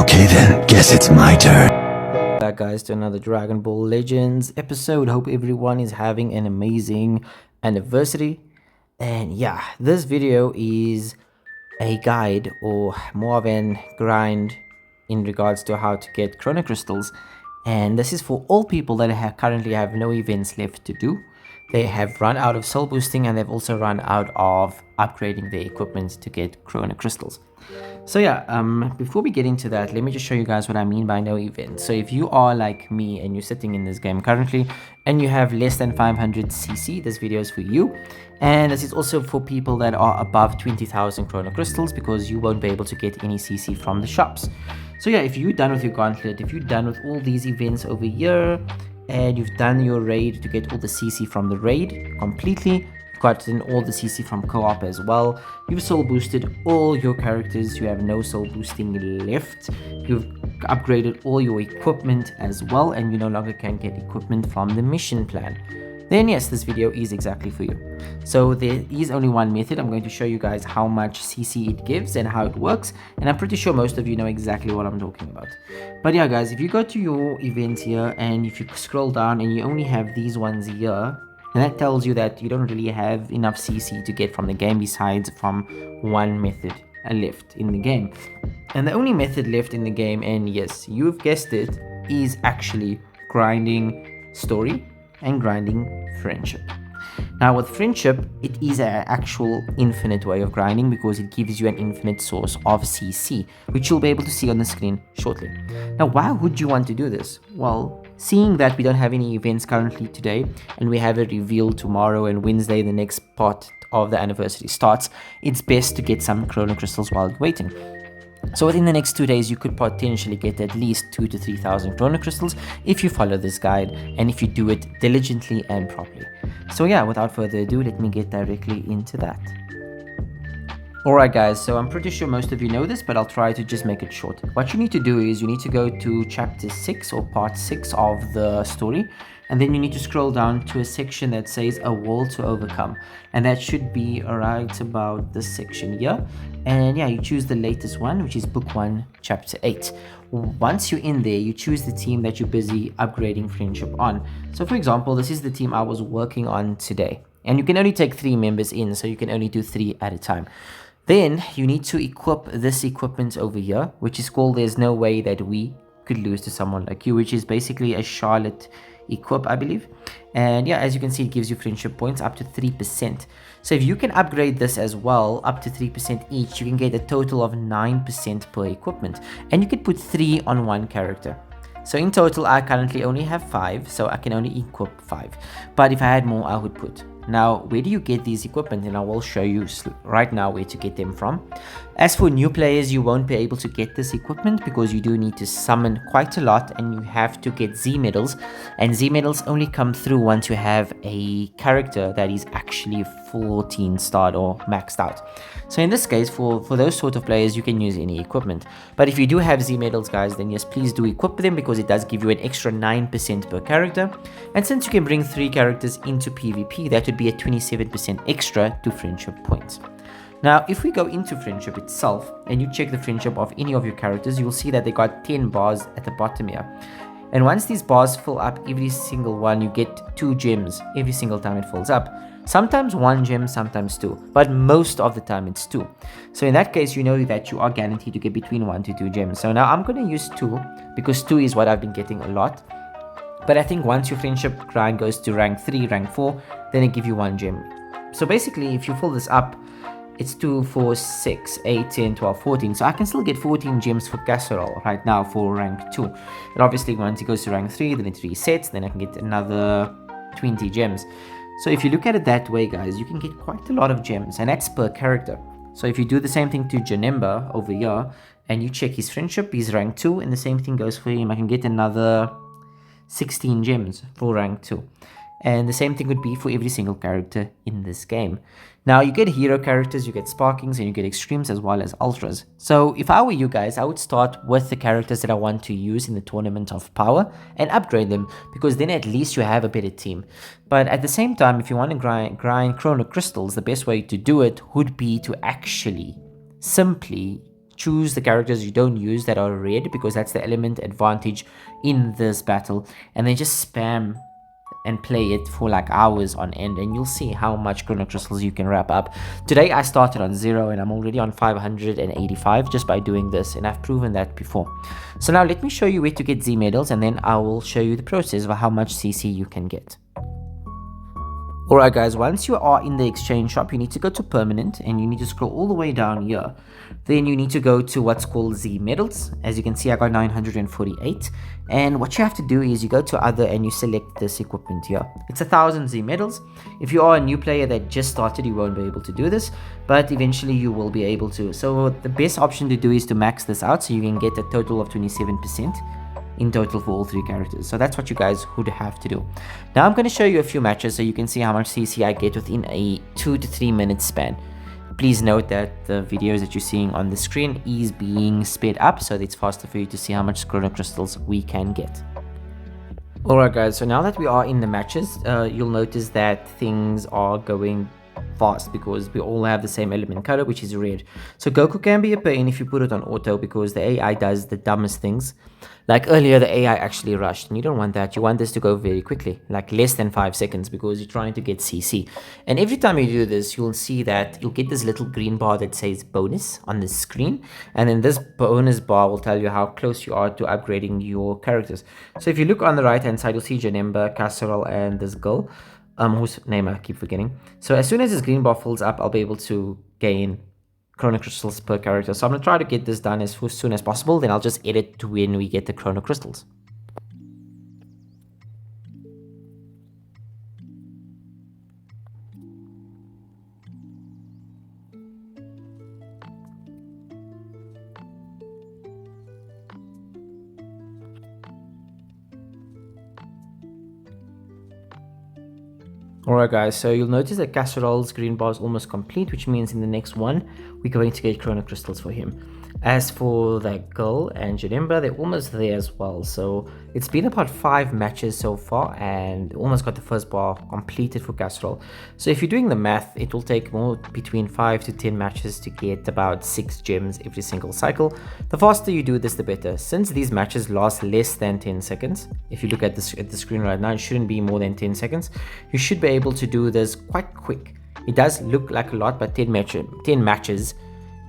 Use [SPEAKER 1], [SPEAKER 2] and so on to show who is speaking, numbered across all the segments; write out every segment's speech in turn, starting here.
[SPEAKER 1] Okay then, guess it's my turn.
[SPEAKER 2] Back guys to another Dragon Ball Legends episode. Hope everyone is having an amazing anniversary. And yeah, this video is a guide or more of an grind in regards to how to get chrono crystals, and this is for all people that currently have no events left to do. They have run out of soul boosting and they've also run out of upgrading their equipment to get chrono crystals. So yeah, before we get into that, let me just show you guys what I mean by no event. So if you are like me and you're sitting in this game currently and you have less than 500 CC, this video is for you. And this is also for people that are above 20,000 chrono crystals, because you won't be able to get any CC from the shops. So yeah, if you're done with your gauntlet, if you're done with all these events over here, and you've done your raid to get all the CC from the raid completely, gotten all the CC from co-op as well, you've soul boosted all your characters, you have no soul boosting left, you've upgraded all your equipment as well, and you no longer can get equipment from the mission plan, then yes, this video is exactly for you. So there is only one method. I'm going to show you guys how much CC it gives and how it works, and I'm pretty sure most of you know exactly what I'm talking about. But yeah guys, if you go to your events here and if you scroll down and you only have these ones here, and that tells you that you don't really have enough CC to get from the game besides from one method left in the game. And the only method left in the game, and yes, you've guessed it, is actually grinding story and grinding friendship. Now with friendship, it is an actual infinite way of grinding because it gives you an infinite source of CC, which you'll be able to see on the screen shortly. Now why would you want to do this? Well, seeing that we don't have any events currently today and we have a reveal tomorrow and Wednesday the next part of the anniversary starts, it's best to get some chrono crystals while waiting. So within the next 2 days, you could potentially get at least 2,000 to 3,000 chrono crystals if you follow this guide and if you do it diligently and properly. So yeah, without further ado, let me get directly into that. Alright guys, so I'm pretty sure most of you know this, but I'll try to just make it short. What you need to do is you need to go to chapter 6 or part 6 of the story, and then you need to scroll down to a section that says a wall to overcome, and that should be right about this section here. And yeah, you choose the latest one, which is book 1 chapter 8. Once you're in there, you choose the team that you're busy upgrading friendship on. So for example, this is the team I was working on today, and you can only take 3 members in, so you can only do 3 at a time. Then you need to equip this equipment over here, which is called There's No Way That We Could Lose to Someone Like You, which is basically a Charlotte equip, I believe. And yeah, as you can see, it gives you friendship points up to 3%. So if you can upgrade this as well up to 3% each, you can get a total of 9% per equipment, and you could put 3 on one character. So in total, I currently only have 5, so I can only equip 5, but if I had more, I would put. Now, where do you get these equipment? And I will show you right now where to get them from. As for new players, you won't be able to get this equipment because you do need to summon quite a lot and you have to get Z medals. And Z medals only come through once you have a character that is actually 14 starred or maxed out. So in this case, for those sort of players, you can use any equipment. But if you do have Z medals, guys, then yes, please do equip them because it does give you an extra 9% per character. And since you can bring 3 characters into PvP, that would be a 27% extra to friendship points. Now, if we go into friendship itself and you check the friendship of any of your characters, you'll see that they got 10 bars at the bottom here. And once these bars fill up, every single one, you get 2 gems every single time it fills up. Sometimes 1 gem, sometimes 2, but most of the time it's 2. So in that case, you know that you are guaranteed to get between 1 to 2 gems. So now I'm going to use 2 because 2 is what I've been getting a lot. But I think once your friendship grind goes to rank 3, rank 4, then it gives you 1 gem. So basically, if you fill this up, it's 2, 4, 6, 8, 10, 12, 14. So I can still get 14 gems for casserole right now for rank 2. And obviously, once it goes to rank 3, then it resets. Then I can get another 20 gems. So if you look at it that way, guys, you can get quite a lot of gems. And that's per character. So if you do the same thing to Janemba over here, and you check his friendship, he's rank 2. And the same thing goes for him. I can get another 16 gems for rank 2. And the same thing would be for every single character in this game. Now you get hero characters, you get sparkings, and you get extremes as well as ultras. So if I were you guys, I would start with the characters that I want to use in the tournament of power and upgrade them, because then at least you have a better team. But at the same time, if you want to grind chrono crystals, the best way to do it would be to actually simply choose the characters you don't use that are red, because that's the element advantage in this battle, and then just spam and play it for like hours on end, and you'll see how much chrono crystals you can wrap up. Today I started on 0 and I'm already on 585 just by doing this, and I've proven that before. So now let me show you where to get Z medals, and then I will show you the process of how much CC you can get. Alright guys, once you are in the exchange shop, you need to go to permanent, and you need to scroll all the way down here. Then you need to go to what's called Z medals. As you can see, I got 948, and what you have to do is you go to other and you select this equipment here. It's 1,000 Z medals. If you are a new player that just started, you won't be able to do this, but eventually you will be able to. So the best option to do is to max this out so you can get a total of 27% in total for all 3 characters. So that's what you guys would have to do. Now I'm going to show you a few matches so you can see how much CC I get within a 2 to 3 minute span. Please note that the videos that you're seeing on the screen is being sped up so that it's faster for you to see how much chrono crystals we can get. Alright guys, so now that we are in the matches, you'll notice that things are going fast because we all have the same element color, which is red. So Goku can be a pain if you put it on auto, because the AI does the dumbest things. Like earlier, the AI actually rushed, and you don't want that. You want this to go very quickly, like less than 5 seconds, because you're trying to get CC. And every time you do this, you'll see that you'll get this little green bar that says bonus on the screen, and then this bonus bar will tell you how close you are to upgrading your characters. So if you look on the right hand side, you'll see Janemba, Casserole, and this girl, whose name I keep forgetting. So as soon as this green bar fills up, I'll be able to gain chrono crystals per character. So I'm going to try to get this done as soon as possible. Then I'll just edit to when we get the chrono crystals. Alright guys, so you'll notice that Casserole's green bar is almost complete, which means in the next one, we're going to get chrono crystals for him. As for that girl and Janemba, they're almost there as well. So it's been about 5 matches so far, and almost got the first bar completed for Casserole. So if you're doing the math, it will take more between 5 to 10 matches to get about 6 gems every single cycle. The faster you do this, the better. Since these matches last less than 10 seconds, if you look at the screen right now, it shouldn't be more than 10 seconds. You should be able to do this quite quick. It does look like a lot, but 10 matches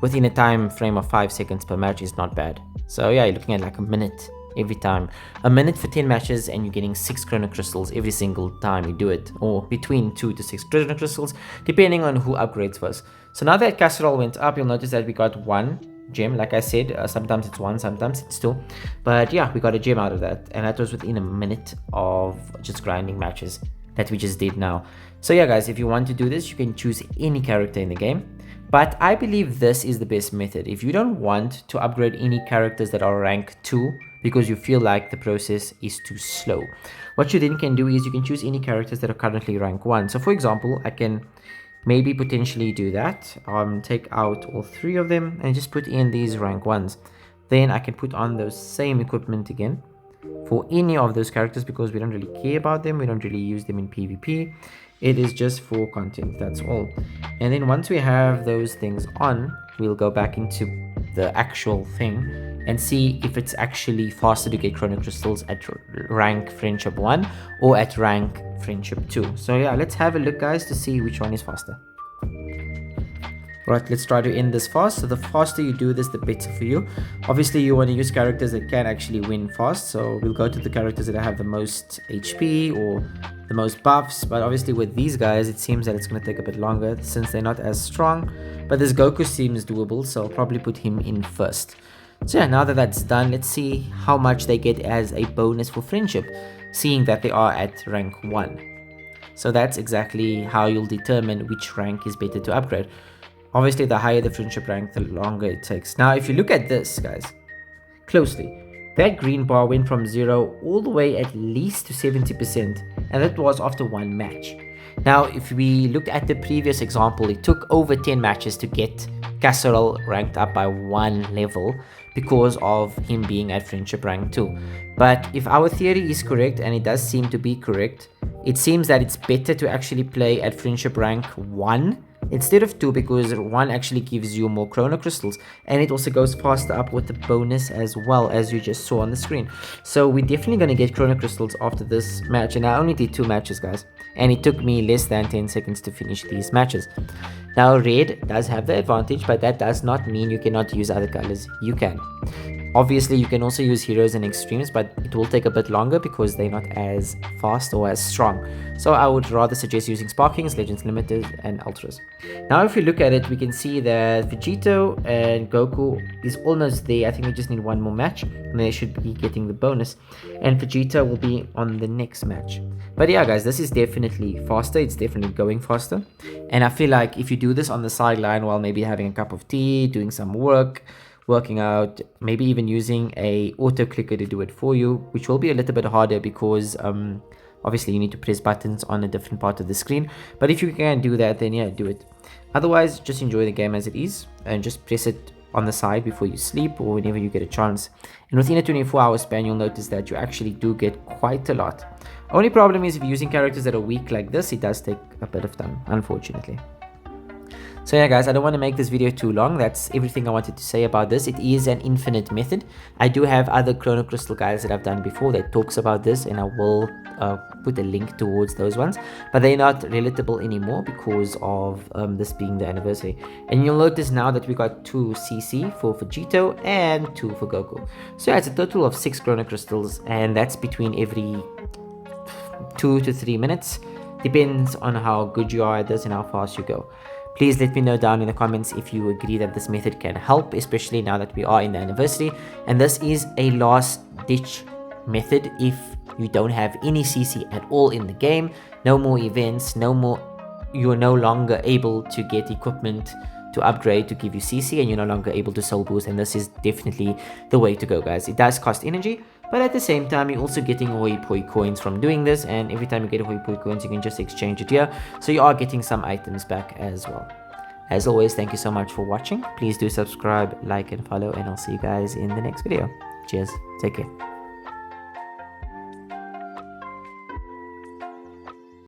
[SPEAKER 2] within a time frame of 5 seconds per match is not bad. So yeah, you're looking at like a minute every time. A minute for 10 matches, and you're getting 6 chrono crystals every single time you do it, or between 2 to 6 chrono crystals depending on who upgrades first. So now that Casserole went up, you'll notice that we got 1 gem. Like I said, sometimes it's 1, sometimes it's 2, but yeah, we got a gem out of that, and that was within a minute of just grinding matches that we just did now. So yeah guys, if you want to do this, you can choose any character in the game, but I believe this is the best method. If you don't want to upgrade any characters that are rank 2 because you feel like the process is too slow, what you then can do is you can choose any characters that are currently rank 1. So for example, I can maybe potentially do that, take out all 3 of them and just put in these rank 1s. Then I can put on those same equipment again for any of those characters, because we don't really care about them, we don't really use them in PvP. It is just for content, that's all. And then once we have those things on, we'll go back into the actual thing and see if it's actually faster to get chrono crystals at rank friendship 1 or at rank friendship 2. So yeah, let's have a look guys to see which one is faster. Right, let's try to end this fast. So the faster you do this, the better for you. Obviously, you want to use characters that can actually win fast. So we'll go to the characters that have the most HP or the most buffs. But obviously with these guys, it seems that it's going to take a bit longer since they're not as strong. But this Goku seems doable, so I'll probably put him in first. So yeah, now that that's done, let's see how much they get as a bonus for friendship, seeing that they are at rank 1. So that's exactly how you'll determine which rank is better to upgrade. Obviously, the higher the friendship rank, the longer it takes. Now, if you look at this, guys, closely, that green bar went from 0 all the way at least to 70%, and that was after 1 match. Now, if we look at the previous example, it took over 10 matches to get Casserole ranked up by 1 level because of him being at friendship rank 2. But if our theory is correct, and it does seem to be correct, it seems that it's better to actually play at friendship rank 1 instead of 2, because 1 actually gives you more chrono crystals, and it also goes faster up with the bonus as well, as you just saw on the screen. So we're definitely going to get chrono crystals after this match, and I only did 2 matches, guys, and it took me less than 10 seconds to finish these matches. Now red does have the advantage, but that does not mean you cannot use other colors. You can. Obviously, you can also use heroes and extremes, but it will take a bit longer because they're not as fast or as strong. So I would rather suggest using Sparkings, Legends Limited, and Ultras. Now if we look at it, we can see that Vegito and Goku is almost there. I think we just need 1 more match, and they should be getting the bonus. And Vegeta will be on the next match. But yeah, guys, this is definitely faster. It's definitely going faster. And I feel like if you do this on the sideline while maybe having a cup of tea, doing some working out, maybe even using a auto clicker to do it for you, which will be a little bit harder because obviously you need to press buttons on a different part of the screen. But if you can do that, then yeah, do it. Otherwise, just enjoy the game as it is and just press it on the side before you sleep or whenever you get a chance. And within a 24-hour span, you'll notice that you actually do get quite a lot. Only problem is if you're using characters that are weak like this, it does take a bit of time, unfortunately. So yeah, guys, I don't want to make this video too long. That's everything I wanted to say about this. It is an infinite method. I do have other Chrono Crystal guides that I've done before that talks about this, and I will put a link towards those ones. But they're not relatable anymore because of this being the anniversary. And you'll notice now that we got 2 CC for Vegito and 2 for Goku. So yeah, it's a total of 6 Chrono Crystals, and that's between every 2 to 3 minutes. Depends on how good you are at this and how fast you go. Please let me know down in the comments if you agree that this method can help, especially now that we are in the anniversary. And this is a last ditch method if you don't have any CC at all in the game. No more events, you're no longer able to get equipment to upgrade to give you CC, and you're no longer able to soul boost, and this is definitely the way to go, guys. It does cost energy, but at the same time you're also getting hoi poi coins from doing this, and every time you get hoi poi coins you can just exchange it here, so you are getting some items back as well. As always, thank you so much for watching. Please do subscribe, like, and follow, and I'll see you guys in the next video. Cheers, take care.